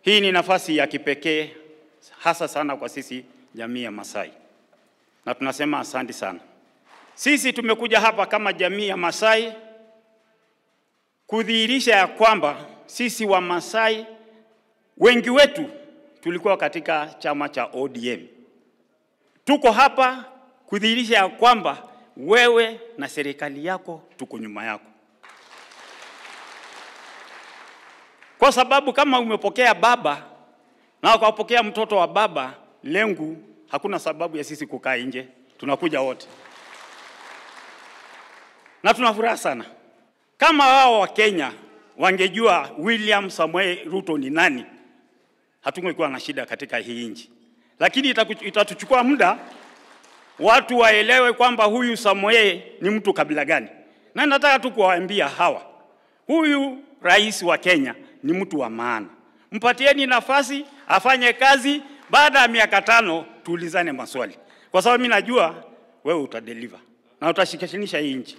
Hii ni nafasi ya kipekee hasa sana kwa sisi jamii ya Masai. Na tunasema asante sana. Sisi tumekuja hapa kama jamii ya Masai kudhihirisha ya kwamba sisi wa Masai wengi wetu tulikuwa katika chama cha ODM. Tuko hapa kudhihirisha ya kwamba wewe na serikali yako tuko nyuma yako. Kwa sababu kama umepokea baba na ukapokea mtoto wa baba Lengu, hakuna sababu ya sisi kukaa nje. Tunakuja wote. Na tunafuraha sana. Kama wao wa Kenya wangejua William Samoei Ruto ni nani, hatungekuwa na shida katika hii nchi. Lakini itatuchukua muda watu waelewe kwamba huyu Samoei ni mtu kabila gani. Na nataka tu kuwaambia hawa, huyu rais wa Kenya ni mtu wa maana. Mpatieni nafasi afanye kazi, baada ya miaka 5 tuulizane maswali. Kwa sababu mimi najua wewe utadeliver na utashikanisha hii nchi.